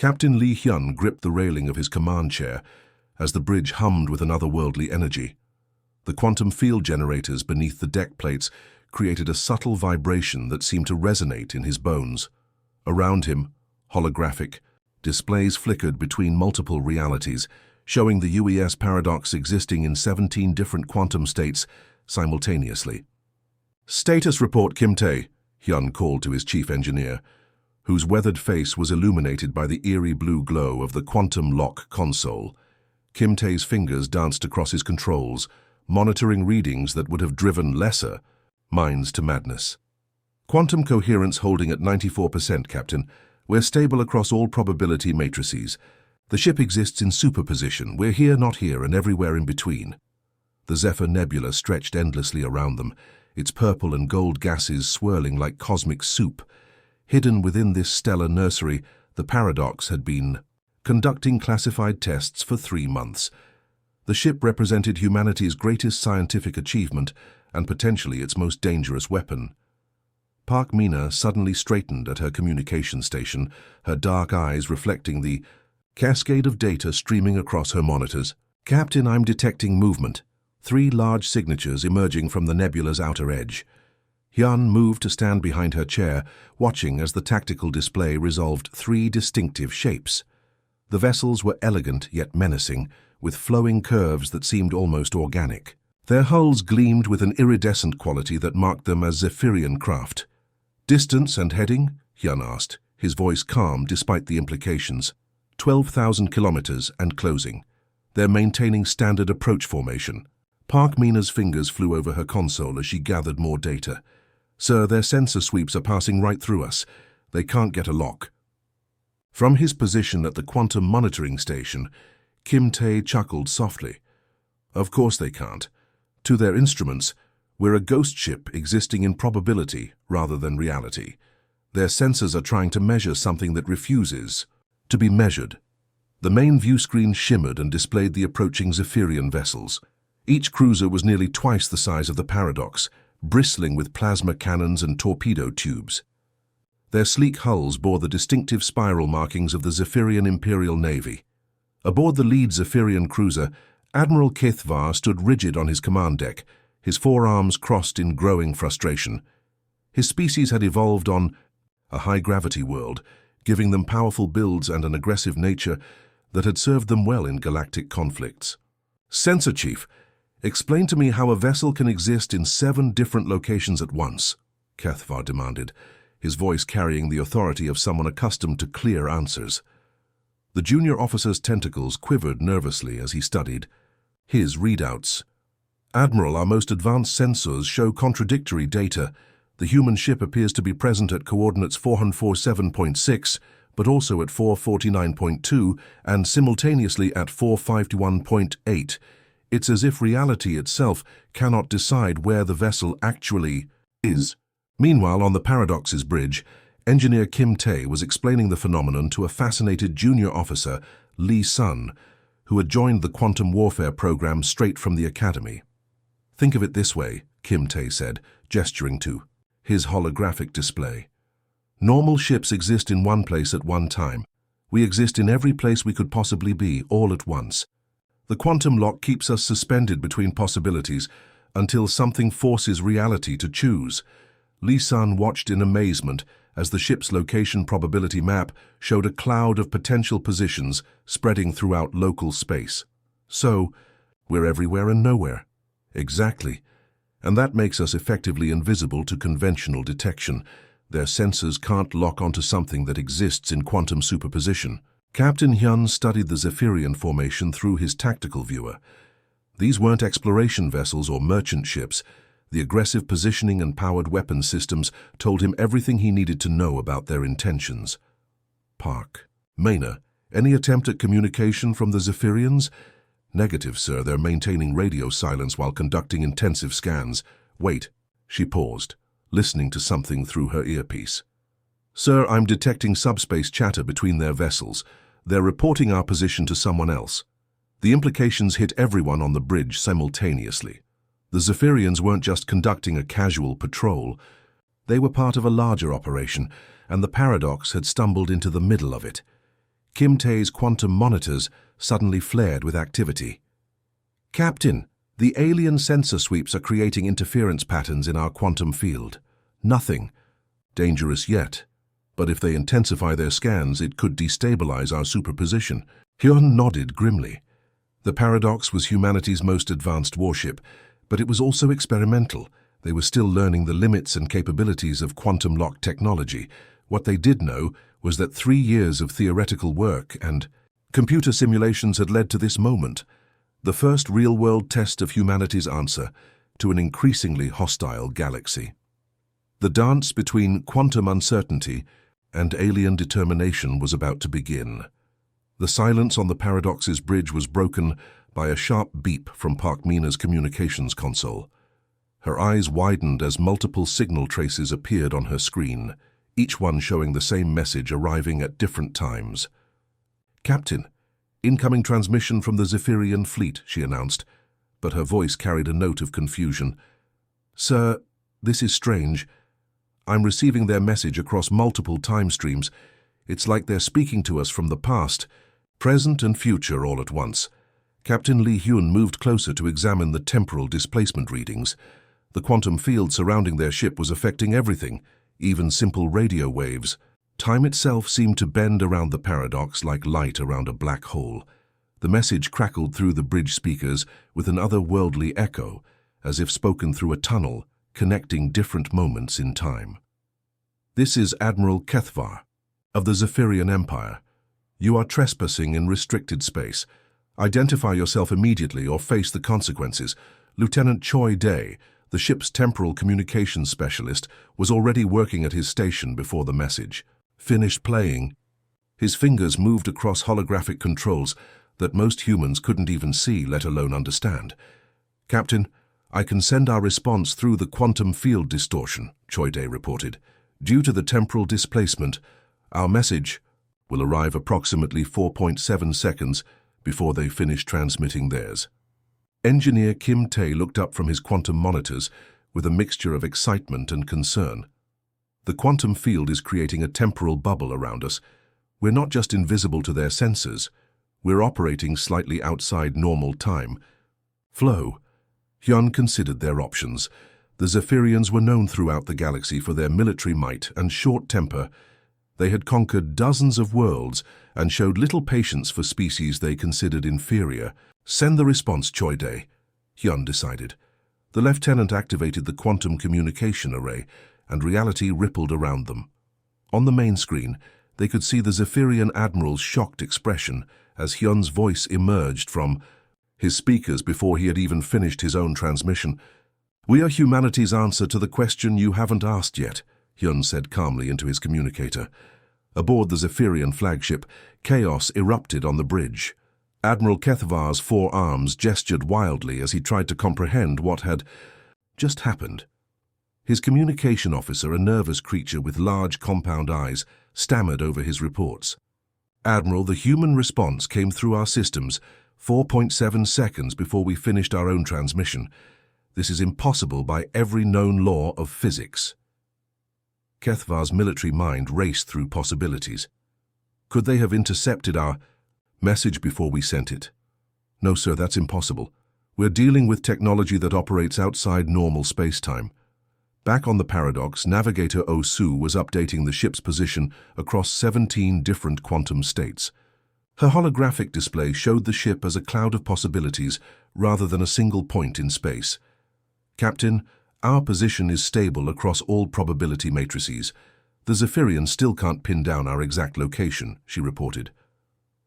Captain Lee Hyun gripped the railing of his command chair as the bridge hummed with an otherworldly energy. The quantum field generators beneath the deck plates created a subtle vibration that seemed to resonate in his bones. Around him, holographic displays flickered between multiple realities, showing the UES paradox existing in 17 different quantum states simultaneously. "Status report, Kim Tae," Hyun called to his chief engineer, whose weathered face was illuminated by the eerie blue glow of the quantum lock console. Kim Tae's fingers danced across his controls, monitoring readings that would have driven lesser minds to madness. "Quantum coherence holding at 94%, Captain. We're stable across all probability matrices. The ship exists in superposition. We're here, not here, and everywhere in between." The Zephyr Nebula stretched endlessly around them, its purple and gold gases swirling like cosmic soup. Hidden within this stellar nursery, the paradox had been conducting classified tests for 3 months. The ship represented humanity's greatest scientific achievement and potentially its most dangerous weapon. Park Mina suddenly straightened at her communication station, her dark eyes reflecting the cascade of data streaming across her monitors. "Captain, I'm detecting movement. 3 large signatures emerging from the nebula's outer edge." Hyun moved to stand behind her chair, watching as the tactical display resolved 3 distinctive shapes. The vessels were elegant yet menacing, with flowing curves that seemed almost organic. Their hulls gleamed with an iridescent quality that marked them as Zephyrian craft. "Distance and heading?" Hyun asked, his voice calm despite the implications. 12,000 kilometers and closing. They're maintaining standard approach formation." Park Mina's fingers flew over her console as she gathered more data. "Sir, their sensor sweeps are passing right through us. They can't get a lock." From his position at the quantum monitoring station, Kim Tae chuckled softly. "Of course they can't. To their instruments, we're a ghost ship existing in probability rather than reality. Their sensors are trying to measure something that refuses to be measured." The main view screen shimmered and displayed the approaching Zephyrian vessels. Each cruiser was nearly twice the size of the paradox, bristling with plasma cannons and torpedo tubes. Their sleek hulls bore the distinctive spiral markings of the Zephyrian Imperial Navy. Aboard the lead Zephyrian cruiser, Admiral Kithvar stood rigid on his command deck, his forearms crossed in growing frustration. His species had evolved on a high-gravity world, giving them powerful builds and an aggressive nature that had served them well in galactic conflicts. "Sensor Chief, explain to me how a vessel can exist in 7 different locations at once," Kithvar demanded, his voice carrying the authority of someone accustomed to clear answers. The junior officer's tentacles quivered nervously as he studied his readouts. "Admiral, our most advanced sensors show contradictory data. The human ship appears to be present at coordinates 447.6, but also at 449.2 and simultaneously at 451.8. It's as if reality itself cannot decide where the vessel actually is." Meanwhile, on the Paradox's bridge, engineer Kim Tae was explaining the phenomenon to a fascinated junior officer, Lee Sun, who had joined the quantum warfare program straight from the academy. "Think of it this way," Kim Tae said, gesturing to his holographic display. "Normal ships exist in one place at one time. We exist in every place we could possibly be, all at once. The quantum lock keeps us suspended between possibilities until something forces reality to choose." Lee Sun watched in amazement as the ship's location probability map showed a cloud of potential positions spreading throughout local space. "So, we're everywhere and nowhere." "Exactly. And that makes us effectively invisible to conventional detection. Their sensors can't lock onto something that exists in quantum superposition." Captain Hyun studied the Zephyrian formation through his tactical viewer. These weren't exploration vessels or merchant ships. The aggressive positioning and powered weapon systems told him everything he needed to know about their intentions. "Park. Mina, any attempt at communication from the Zephyrians?" "Negative, sir. They're maintaining radio silence while conducting intensive scans." "Wait." She paused, listening to something through her earpiece. "Sir, I'm detecting subspace chatter between their vessels. They're reporting our position to someone else." The implications hit everyone on the bridge simultaneously. The Zephyrians weren't just conducting a casual patrol. They were part of a larger operation, and the paradox had stumbled into the middle of it. Kim Tae's quantum monitors suddenly flared with activity. "Captain, the alien sensor sweeps are creating interference patterns in our quantum field. Nothing dangerous yet, but if they intensify their scans, it could destabilize our superposition." Hyun nodded grimly. The Paradox was humanity's most advanced warship, but it was also experimental. They were still learning the limits and capabilities of quantum lock technology. What they did know was that 3 years of theoretical work and computer simulations had led to this moment, the first real-world test of humanity's answer to an increasingly hostile galaxy. The dance between quantum uncertainty and alien determination was about to begin. The silence on the Paradox's bridge was broken by a sharp beep from Park Mina's communications console. Her eyes widened as multiple signal traces appeared on her screen, each one showing the same message arriving at different times. "Captain, incoming transmission from the Zephyrian fleet," she announced, but her voice carried a note of confusion. "Sir, this is strange. I'm receiving their message across multiple time streams. It's like they're speaking to us from the past, present and future all at once." Captain Lee Hyun moved closer to examine the temporal displacement readings. The quantum field surrounding their ship was affecting everything, even simple radio waves. Time itself seemed to bend around the Paradox like light around a black hole. The message crackled through the bridge speakers with an otherworldly echo, as if spoken through a tunnel, connecting different moments in time. "This is Admiral Kethvar of the Zephyrian Empire. You are trespassing in restricted space. Identify yourself immediately or face the consequences." Lieutenant Choi Dae, the ship's temporal communications specialist, was already working at his station before the message finished playing. His fingers moved across holographic controls that most humans couldn't even see, let alone understand. "Captain, I can send our response through the quantum field distortion," Choi Dae reported. "Due to the temporal displacement, our message will arrive approximately 4.7 seconds before they finish transmitting theirs." Engineer Kim Tae looked up from his quantum monitors with a mixture of excitement and concern. "The quantum field is creating a temporal bubble around us. We're not just invisible to their sensors, we're operating slightly outside normal time flow." Hyun considered their options. The Zephyrians were known throughout the galaxy for their military might and short temper. They had conquered dozens of worlds and showed little patience for species they considered inferior. "Send the response, Choi Dae," Hyun decided. The lieutenant activated the quantum communication array, and reality rippled around them. On the main screen, they could see the Zephyrian admiral's shocked expression as Hyun's voice emerged from his speakers before he had even finished his own transmission. "We are humanity's answer to the question you haven't asked yet," Hyun said calmly into his communicator. Aboard the Zephyrian flagship, chaos erupted on the bridge. Admiral Kethvar's 4 arms gestured wildly as he tried to comprehend what had just happened. His communication officer, a nervous creature with large compound eyes, stammered over his reports. "Admiral, the human response came through our systems 4.7 seconds before we finished our own transmission. This is impossible by every known law of physics." Kethvar's military mind raced through possibilities. Could they have intercepted our message before we sent it? "No, sir, that's impossible. We're dealing with technology that operates outside normal space-time." Back on the Paradox, Navigator Oh-Soo was updating the ship's position across 17 different quantum states. Her holographic display showed the ship as a cloud of possibilities rather than a single point in space. "Captain, our position is stable across all probability matrices. The Zephyrians still can't pin down our exact location," she reported.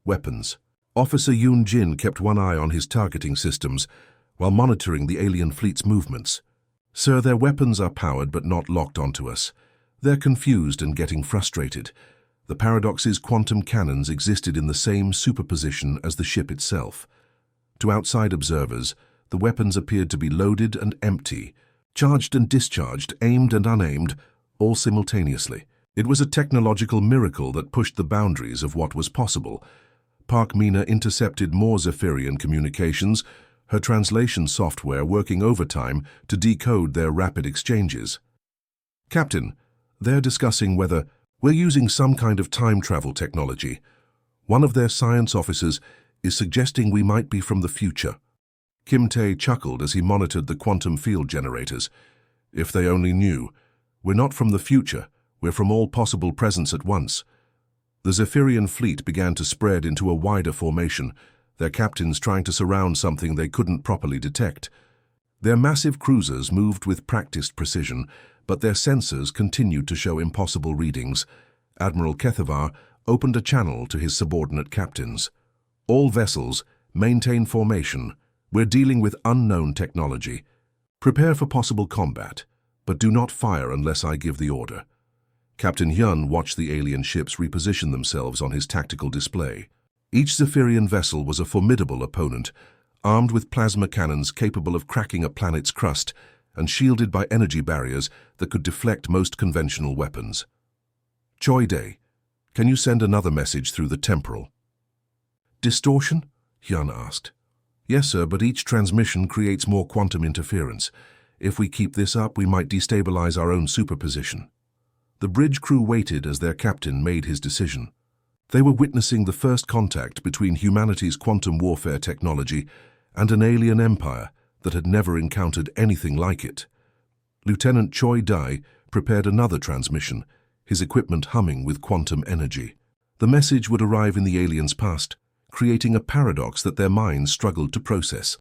Weapons. Officer Yoon Jin kept one eye on his targeting systems while monitoring the alien fleet's movements. "Sir, their weapons are powered but not locked onto us. They're confused and getting frustrated. The Paradox's quantum cannons existed in the same superposition as the ship itself. To outside observers, the weapons appeared to be loaded and empty, charged and discharged, aimed and unaimed, all simultaneously. It was a technological miracle that pushed the boundaries of what was possible. Park Mina intercepted more Zephyrian communications, her translation software working overtime to decode their rapid exchanges. "Captain, they're discussing whether we're using some kind of time travel technology. One of their science officers is suggesting we might be from the future. Kim Tae chuckled as he monitored the quantum field generators. If they only knew. We're not from the future, we're from all possible presents at once. The Zephyrian fleet began to spread into a wider formation, their captains trying to surround something they couldn't properly detect. Their massive cruisers moved with practiced precision, but their sensors continued to show impossible readings. Admiral Kethavar opened a channel to his subordinate captains. All vessels, maintain formation. We're dealing with unknown technology. Prepare for possible combat, but do not fire unless I give the order. Captain Hyun watched the alien ships reposition themselves on his tactical display. Each Zephyrian vessel was a formidable opponent, armed with plasma cannons capable of cracking a planet's crust and shielded by energy barriers that could deflect most conventional weapons. Choi Dae, can you send another message through the temporal? Distortion? Hyun asked. Yes, sir, but each transmission creates more quantum interference. If we keep this up, we might destabilize our own superposition. The bridge crew waited as their captain made his decision. They were witnessing the first contact between humanity's quantum warfare technology and an alien empire that had never encountered anything like it. Lieutenant Choi Dae prepared another transmission, his equipment humming with quantum energy. The message would arrive in the aliens' past, creating a paradox that their minds struggled to process.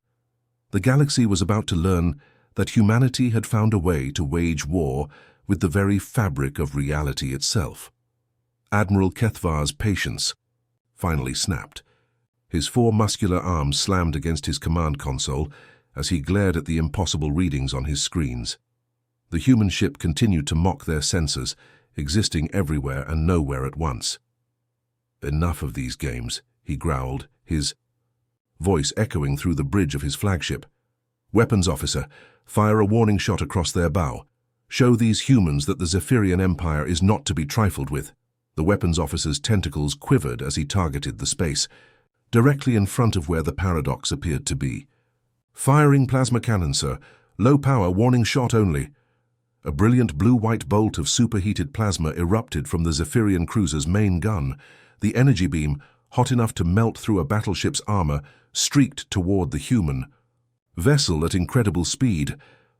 The galaxy was about to learn that humanity had found a way to wage war with the very fabric of reality itself. Admiral Kethavar's patience finally snapped. His 4 muscular arms slammed against his command console as he glared at the impossible readings on his screens. The human ship continued to mock their sensors, existing everywhere and nowhere at once. Enough of these games, he growled, his voice echoing through the bridge of his flagship. Weapons officer, fire a warning shot across their bow. Show these humans that the Zephyrian Empire is not to be trifled with. The weapons officer's tentacles quivered as he targeted the space, directly in front of where the paradox appeared to be. Firing plasma cannon, sir. Low power, warning shot only. A brilliant blue-white bolt of superheated plasma erupted from the Zephyrian cruiser's main gun. The energy beam, hot enough to melt through a battleship's armor, streaked toward the human vessel at incredible speed.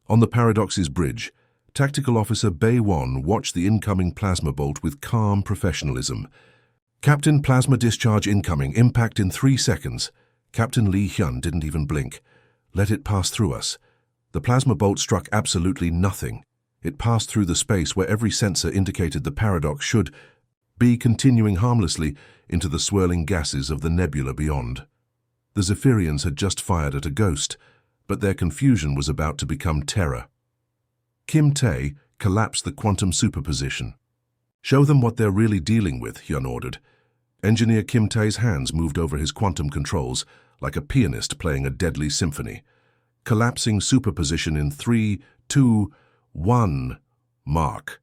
On the paradox's bridge, Tactical Officer Bae-won watched the incoming plasma bolt with calm professionalism. Captain, plasma discharge incoming. Impact in 3 seconds. Captain Lee Hyun didn't even blink. Let it pass through us. The plasma bolt struck absolutely nothing. It passed through the space where every sensor indicated the paradox should be, continuing harmlessly into the swirling gases of the nebula beyond. The Zephyrians had just fired at a ghost, but their confusion was about to become terror. Kim Tae collapsed the quantum superposition. Show them what they're really dealing with, Hyun ordered. Engineer Kim Tae's hands moved over his quantum controls like a pianist playing a deadly symphony. Collapsing superposition in 3, 2, 1, mark.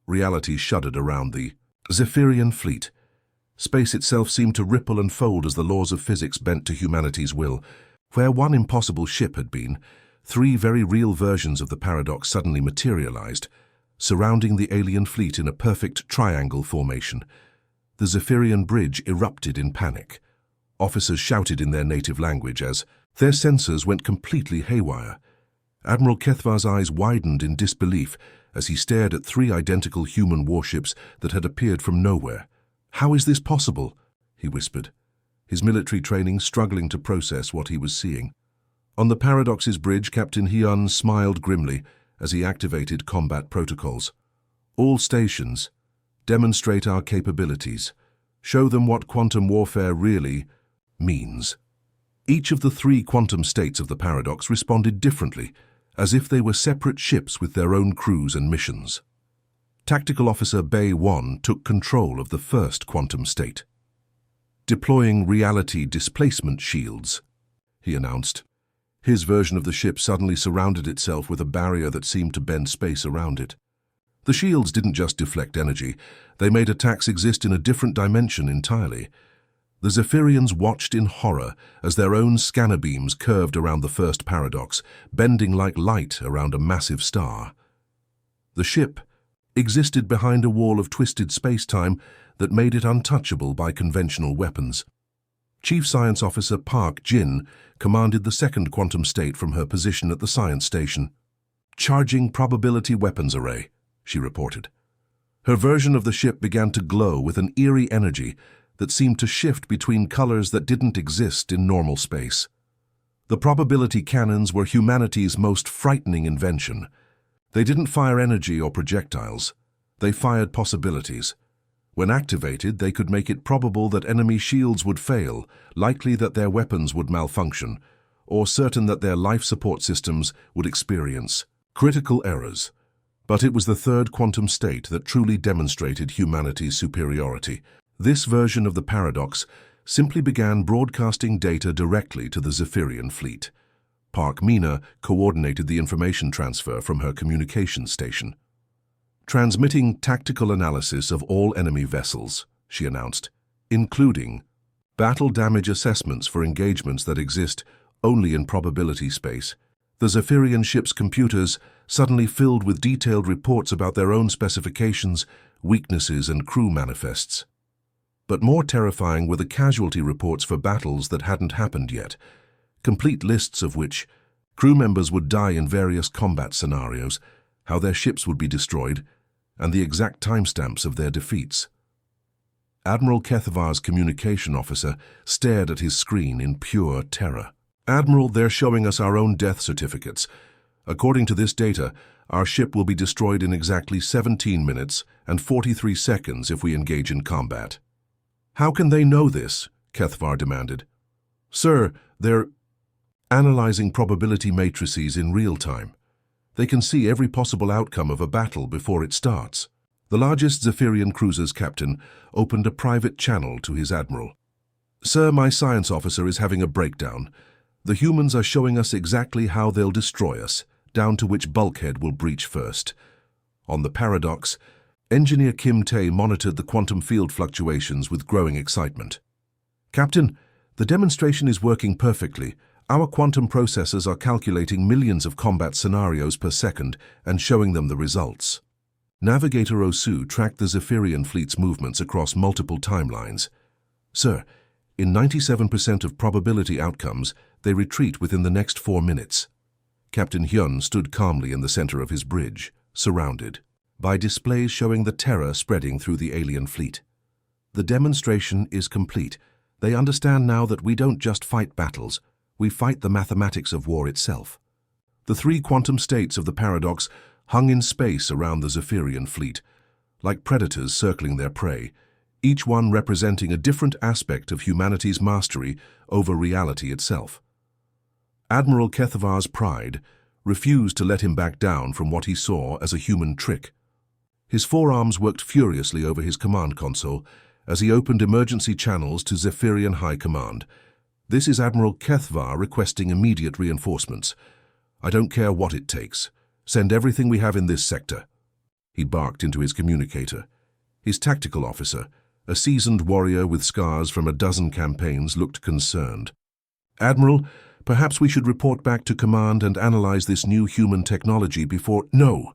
Reality shuddered around the Zephyrian fleet. Space itself seemed to ripple and fold as the laws of physics bent to humanity's will. Where one impossible ship had been, 3 very real versions of the paradox suddenly materialized, surrounding the alien fleet in a perfect triangle formation. The Zephyrian bridge erupted in panic. Officers shouted in their native language as their sensors went completely haywire. Admiral Kethavar's eyes widened in disbelief as he stared at 3 identical human warships that had appeared from nowhere. How is this possible? He whispered, his military training struggling to process what he was seeing. On the paradox's bridge, Captain Hyun smiled grimly as he activated combat protocols. All stations, demonstrate our capabilities. Show them what quantum warfare really means. Each of the 3 quantum states of the paradox responded differently, as if they were separate ships with their own crews and missions. Tactical Officer Bae-won took control of the first quantum state. Deploying reality displacement shields, he announced. His version of the ship suddenly surrounded itself with a barrier that seemed to bend space around it. The shields didn't just deflect energy, they made attacks exist in a different dimension entirely. The Zephyrians watched in horror as their own scanner beams curved around the first paradox, bending like light around a massive star. The ship existed behind a wall of twisted space-time that made it untouchable by conventional weapons. Chief Science Officer Park Jin commanded the second quantum state from her position at the science station. "Charging probability weapons array," she reported. Her version of the ship began to glow with an eerie energy that seemed to shift between colors that didn't exist in normal space. The probability cannons were humanity's most frightening invention. They didn't fire energy or projectiles. They fired possibilities. When activated, they could make it probable that enemy shields would fail, likely that their weapons would malfunction, or certain that their life support systems would experience critical errors. But it was the third quantum state that truly demonstrated humanity's superiority. This version of the paradox simply began broadcasting data directly to the Zephyrian fleet. Park Mina coordinated the information transfer from her communications station. "Transmitting tactical analysis of all enemy vessels," she announced, "including battle damage assessments for engagements that exist only in probability space." The Zephyrian ship's computers suddenly filled with detailed reports about their own specifications, weaknesses, and crew manifests. But more terrifying were the casualty reports for battles that hadn't happened yet, complete lists of which crew members would die in various combat scenarios, how their ships would be destroyed, and the exact timestamps of their defeats. Admiral Kethvar's communication officer stared at his screen in pure terror. "Admiral, they're showing us our own death certificates. According to this data, our ship will be destroyed in exactly 17 minutes and 43 seconds if we engage in combat." "How can they know this?" Kethvar demanded. "Sir, they're analyzing probability matrices in real time. They can see every possible outcome of a battle before it starts." The largest Zephyrian cruiser's captain opened a private channel to his admiral. "Sir, my science officer is having a breakdown. The humans are showing us exactly how they'll destroy us, down to which bulkhead will breach first." On the paradox, Engineer Kim Tae monitored the quantum field fluctuations with growing excitement. "Captain, the demonstration is working perfectly. Our quantum processors are calculating millions of combat scenarios per second and showing them the results." Navigator Osu tracked the Zephyrian fleet's movements across multiple timelines. "Sir, in 97% of probability outcomes, they retreat within the next 4 minutes. Captain Hyun stood calmly in the center of his bridge, surrounded by displays showing the terror spreading through the alien fleet. "The demonstration is complete. They understand now that we don't just fight battles, we fight the mathematics of war itself." The 3 quantum states of the paradox hung in space around the Zephyrian fleet, like predators circling their prey, each one representing a different aspect of humanity's mastery over reality itself. Admiral Kethvar's pride refused to let him back down from what he saw as a human trick. His forearms worked furiously over his command console as he opened emergency channels to Zephyrian High Command. "This is Admiral Kethvar requesting immediate reinforcements. I don't care what it takes. Send everything we have in this sector." He barked into his communicator. His tactical officer, a seasoned warrior with scars from a dozen campaigns, looked concerned. "Admiral, perhaps we should report back to command and analyze this new human technology before—" "No!"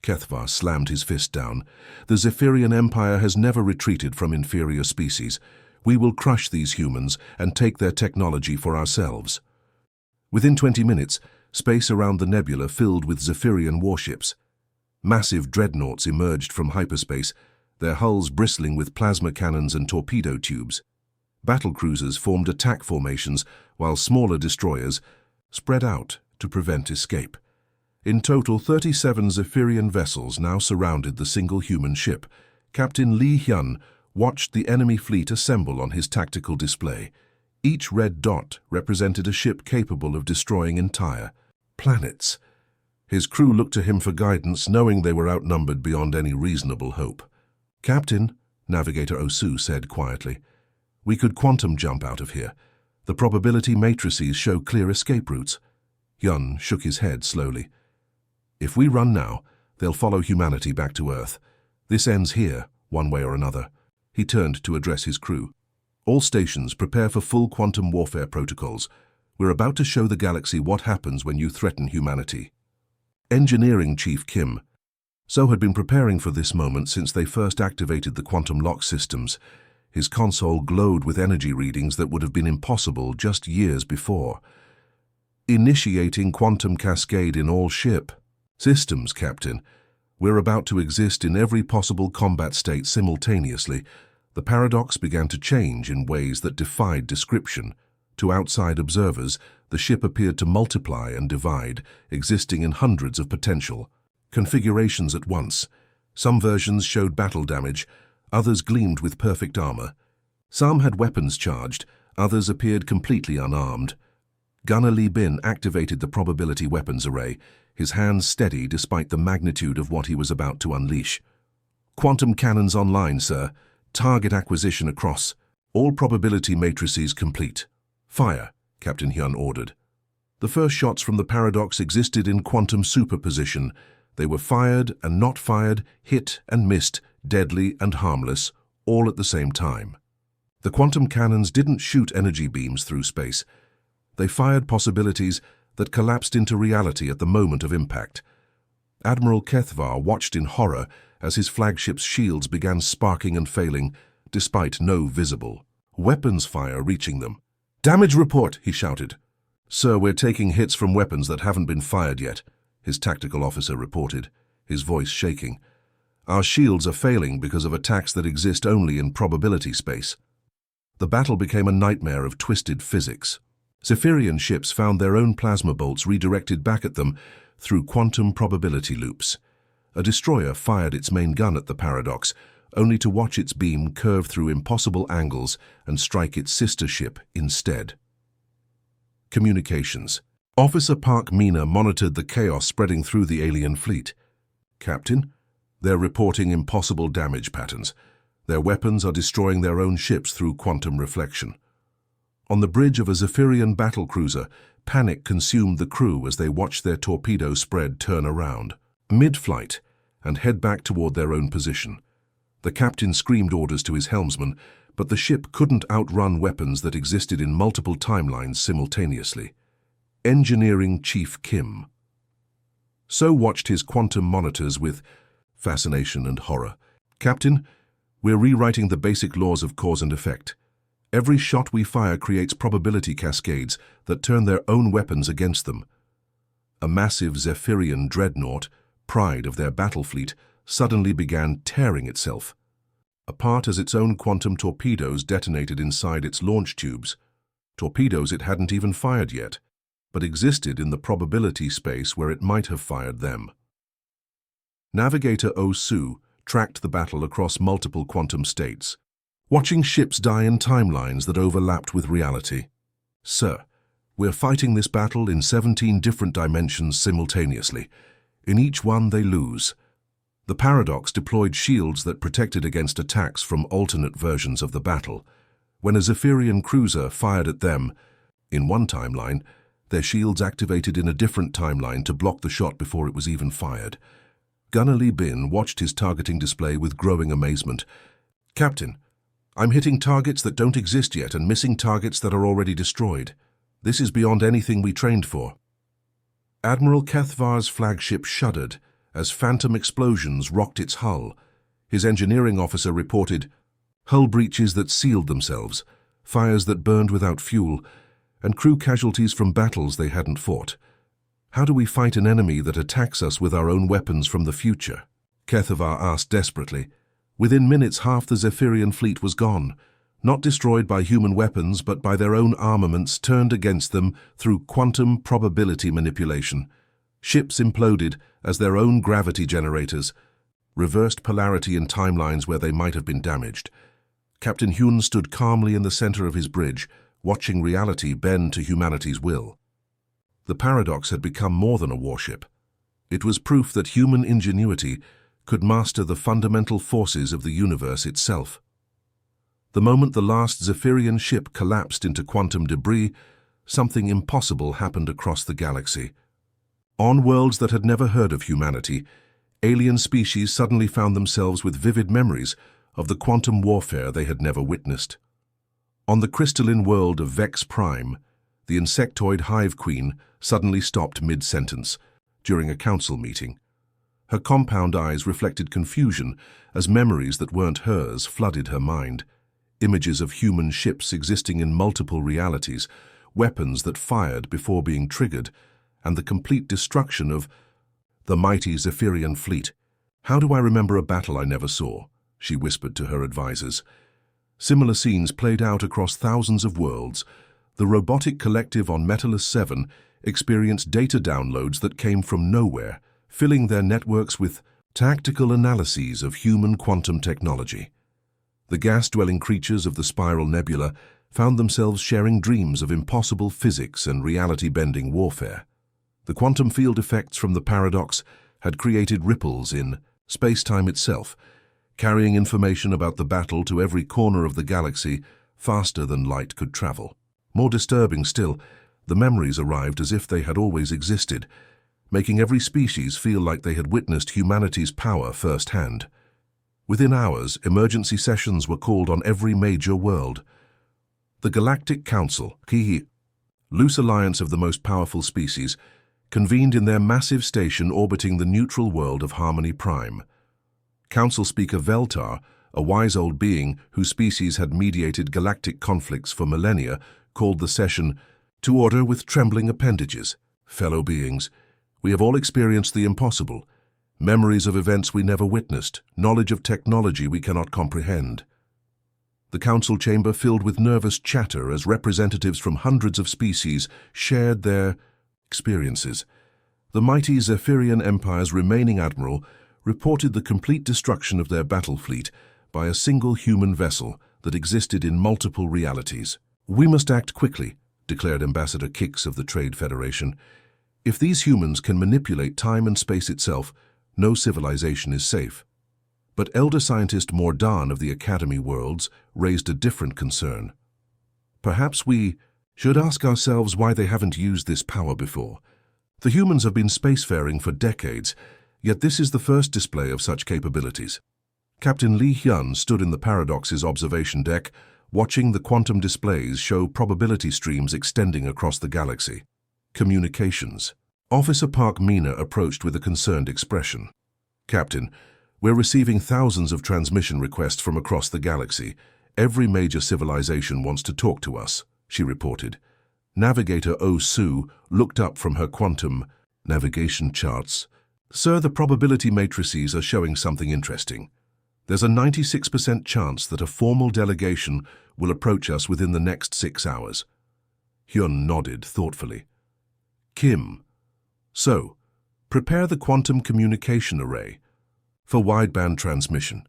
Kethvar slammed his fist down. "The Zephyrian Empire has never retreated from inferior species. We will crush these humans and take their technology for ourselves." Within 20 minutes, space around the nebula filled with Zephyrian warships. Massive dreadnoughts emerged from hyperspace, their hulls bristling with plasma cannons and torpedo tubes. Battlecruisers formed attack formations, while smaller destroyers spread out to prevent escape. In total, 37 Zephyrian vessels now surrounded the single human ship. Captain Lee Hyun watched the enemy fleet assemble on his tactical display. Each red dot represented a ship capable of destroying entire planets. His crew looked to him for guidance, knowing they were outnumbered beyond any reasonable hope. "Captain," Navigator Osu said quietly, "we could quantum jump out of here. The probability matrices show clear escape routes." Hyun shook his head slowly. "If we run now, they'll follow humanity back to Earth. This ends here, one way or another." He turned to address his crew. "All stations, prepare for full quantum warfare protocols. We're about to show the galaxy what happens when you threaten humanity." Engineering Chief Kim So had been preparing for this moment since they first activated the quantum lock systems. His console glowed with energy readings that would have been impossible just years before. Initiating quantum cascade in all ship systems, Captain. We're about to exist in every possible combat state simultaneously. The paradox began to change in ways that defied description. To outside observers, the ship appeared to multiply and divide, existing in hundreds of potential configurations at once. Some versions showed battle damage, others gleamed with perfect armor. Some had weapons charged, others appeared completely unarmed. Gunner Li Bin activated the probability weapons array, his hands steady despite the magnitude of what he was about to unleash. Quantum cannons online, sir. Target acquisition across. All probability matrices complete. Fire, Captain Hyun ordered. The first shots from the paradox existed in quantum superposition. They were fired and not fired, hit and missed, deadly and harmless, all at the same time. The quantum cannons didn't shoot energy beams through space. They fired possibilities that collapsed into reality at the moment of impact. Admiral Kethvar watched in horror as his flagship's shields began sparking and failing, despite no visible weapons fire reaching them. "Damage report," he shouted. "Sir, we're taking hits from weapons that haven't been fired yet," his tactical officer reported, his voice shaking. "Our shields are failing because of attacks that exist only in probability space." The battle became a nightmare of twisted physics. Zephyrian ships found their own plasma bolts redirected back at them through quantum probability loops. A destroyer fired its main gun at the paradox, only to watch its beam curve through impossible angles and strike its sister ship instead. Communications. Officer Park Mina monitored the chaos spreading through the alien fleet. "Captain, they're reporting impossible damage patterns. Their weapons are destroying their own ships through quantum reflection." On the bridge of a Zephyrian battlecruiser, panic consumed the crew as they watched their torpedo spread turn around, mid-flight, and head back toward their own position. The captain screamed orders to his helmsman, but the ship couldn't outrun weapons that existed in multiple timelines simultaneously. Engineering Chief Kim So watched his quantum monitors with fascination and horror. "Captain, we're rewriting the basic laws of cause and effect. Every shot we fire creates probability cascades that turn their own weapons against them." A massive Zephyrian dreadnought, pride of their battle fleet, suddenly began tearing itself apart as its own quantum torpedoes detonated inside its launch tubes. Torpedoes it hadn't even fired yet, but existed in the probability space where it might have fired them. Navigator Oh Soo tracked the battle across multiple quantum states, watching ships die in timelines that overlapped with reality. "Sir, we're fighting this battle in 17 different dimensions simultaneously. In each one they lose." The paradox deployed shields that protected against attacks from alternate versions of the battle. When a Zephyrian cruiser fired at them, in one timeline, their shields activated in a different timeline to block the shot before it was even fired. Gunner Li Bin watched his targeting display with growing amazement. "Captain, I'm hitting targets that don't exist yet and missing targets that are already destroyed. This is beyond anything we trained for." Admiral Kethvar's flagship shuddered as phantom explosions rocked its hull. His engineering officer reported hull breaches that sealed themselves, fires that burned without fuel, and crew casualties from battles they hadn't fought. "How do we fight an enemy that attacks us with our own weapons from the future?" Kethvar asked desperately. Within minutes, half the Zephyrian fleet was gone, not destroyed by human weapons but by their own armaments turned against them through quantum probability manipulation. Ships imploded as their own gravity generators reversed polarity in timelines where they might have been damaged. Captain Hyun stood calmly in the center of his bridge, watching reality bend to humanity's will. The paradox had become more than a warship. It was proof that human ingenuity could master the fundamental forces of the universe itself. The moment the last Zephyrian ship collapsed into quantum debris, something impossible happened across the galaxy. On worlds that had never heard of humanity, alien species suddenly found themselves with vivid memories of the quantum warfare they had never witnessed. On the crystalline world of Vex Prime, the insectoid hive queen suddenly stopped mid-sentence during a council meeting. Her compound eyes reflected confusion as memories that weren't hers flooded her mind. Images of human ships existing in multiple realities, weapons that fired before being triggered, and the complete destruction of the mighty Zephyrian fleet. "How do I remember a battle I never saw?" she whispered to her advisors. Similar scenes played out across thousands of worlds. The robotic collective on Metallus 7 experienced data downloads that came from nowhere, filling their networks with tactical analyses of human quantum technology. The gas-dwelling creatures of the Spiral Nebula found themselves sharing dreams of impossible physics and reality-bending warfare. The quantum field effects from the paradox had created ripples in space-time itself, carrying information about the battle to every corner of the galaxy faster than light could travel. More disturbing still, the memories arrived as if they had always existed, making every species feel like they had witnessed humanity's power firsthand. Within hours, emergency sessions were called on every major world. The Galactic Council, loose alliance of the most powerful species, convened in their massive station orbiting the neutral world of Harmony Prime. Council Speaker Veltar, a wise old being whose species had mediated galactic conflicts for millennia, called the session to order with trembling appendages. "Fellow beings, we have all experienced the impossible. Memories of events we never witnessed, knowledge of technology we cannot comprehend." The council chamber filled with nervous chatter as representatives from hundreds of species shared their experiences. The mighty Zephyrian Empire's remaining admiral reported the complete destruction of their battle fleet by a single human vessel that existed in multiple realities. "We must act quickly," declared Ambassador Kix of the Trade Federation. "If these humans can manipulate time and space itself, no civilization is safe." But elder scientist Mordan of the Academy Worlds raised a different concern. "Perhaps we should ask ourselves why they haven't used this power before. The humans have been spacefaring for decades, yet this is the first display of such capabilities." Captain Lee Hyun stood in the Paradox's observation deck, watching the quantum displays show probability streams extending across the galaxy. Communications. Officer Park Mina approached with a concerned expression. "Captain, we're receiving thousands of transmission requests from across the galaxy. Every major civilization wants to talk to us," she reported. Navigator Oh Soo looked up from her quantum navigation charts. "Sir, the probability matrices are showing something interesting. There's a 96% chance that a formal delegation will approach us within the next 6 hours." Hyun nodded thoughtfully. "Kim, so, prepare the quantum communication array for wideband transmission.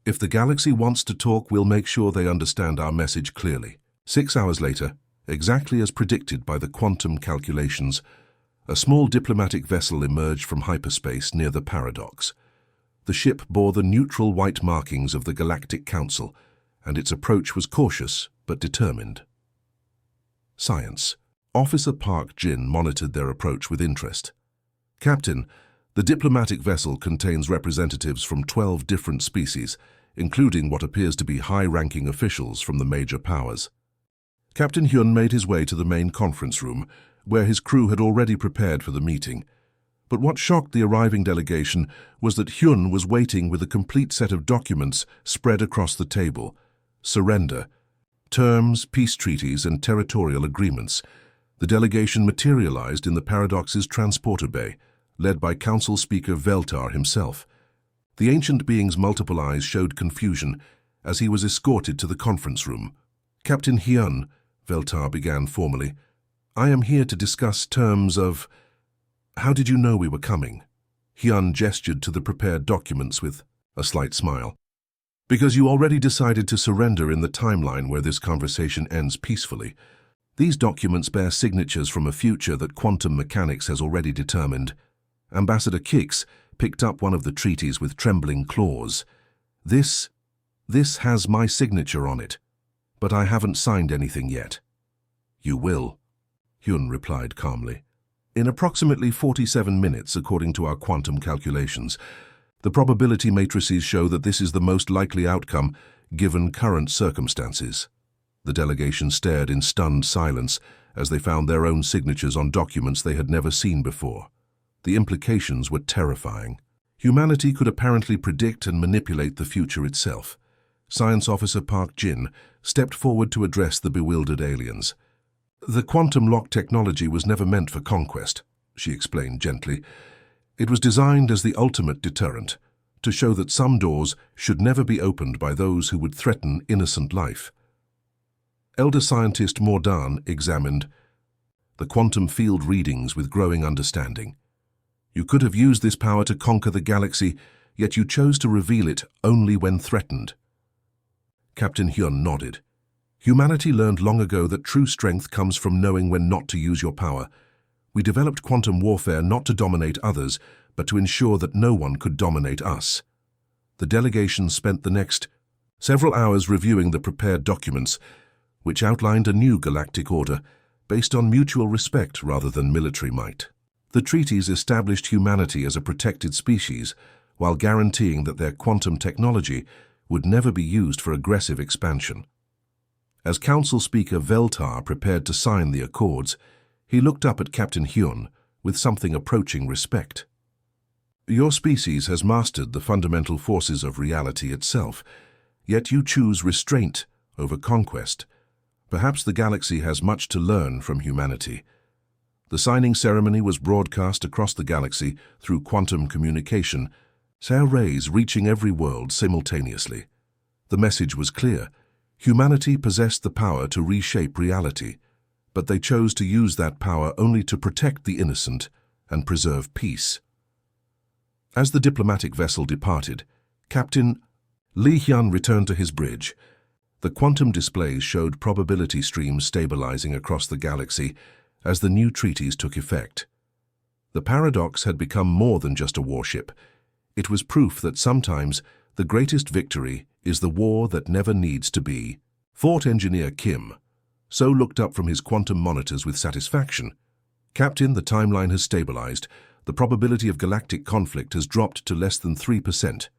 If the galaxy wants to talk, we'll make sure they understand our message clearly." 6 hours later, exactly as predicted by the quantum calculations, a small diplomatic vessel emerged from hyperspace near the Paradox. The ship bore the neutral white markings of the Galactic Council, and its approach was cautious but determined. Science. Officer Park Jin monitored their approach with interest. "Captain, the diplomatic vessel contains representatives from 12 different species, including what appears to be high-ranking officials from the major powers." Captain Hyun made his way to the main conference room, where his crew had already prepared for the meeting. But what shocked the arriving delegation was that Hyun was waiting with a complete set of documents spread across the table. Surrender, terms, peace treaties, and territorial agreements. The delegation materialized in the Paradox's transporter bay, led by Council Speaker Veltar himself. The ancient being's multiple eyes showed confusion as he was escorted to the conference room. "Captain Hyun," Veltar began formally, "I am here to discuss terms of... How did you know we were coming?" Hyun gestured to the prepared documents with a slight smile. "Because you already decided to surrender in the timeline where this conversation ends peacefully. These documents bear signatures from a future that quantum mechanics has already determined." Ambassador Kix picked up one of the treaties with trembling claws. This has my signature on it, but I haven't signed anything yet." "You will," Hyun replied calmly. "In approximately 47 minutes, according to our quantum calculations. The probability matrices show that this is the most likely outcome given current circumstances." The delegation stared in stunned silence as they found their own signatures on documents they had never seen before. The implications were terrifying. Humanity could apparently predict and manipulate the future itself. Science Officer Park Jin stepped forward to address the bewildered aliens. The quantum lock technology was never meant for conquest, she explained gently. It was designed as the ultimate deterrent, to show that some doors should never be opened by those who would threaten innocent life. Elder scientist Mordan examined the quantum field readings with growing understanding. You could have used this power to conquer the galaxy, yet you chose to reveal it only when threatened. Captain Hyun nodded. Humanity learned long ago that true strength comes from knowing when not to use your power. We developed quantum warfare not to dominate others, but to ensure that no one could dominate us. The delegation spent the next several hours reviewing the prepared documents, which outlined a new galactic order based on mutual respect rather than military might. The treaties established humanity as a protected species, while guaranteeing that their quantum technology would never be used for aggressive expansion. As Council Speaker Veltar prepared to sign the accords, he looked up at Captain Hyun with something approaching respect. Your species has mastered the fundamental forces of reality itself, yet you choose restraint over conquest. Perhaps the galaxy has much to learn from humanity. The signing ceremony was broadcast across the galaxy through quantum communication, sound rays reaching every world simultaneously. The message was clear. Humanity possessed the power to reshape reality, but they chose to use that power only to protect the innocent and preserve peace. As the diplomatic vessel departed, Captain Li Hyun returned to his bridge. The quantum displays showed probability streams stabilizing across the galaxy as the new treaties took effect. The paradox had become more than just a warship. It was proof that sometimes the greatest victory is the war that never needs to be. Fort Engineer Kim so looked up from his quantum monitors with satisfaction. Captain, the timeline has stabilized. The probability of galactic conflict has dropped to less than 3%.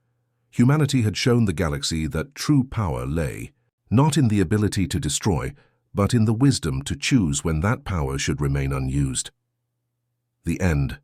Humanity had shown the galaxy that true power lay not in the ability to destroy, but in the wisdom to choose when that power should remain unused. The end.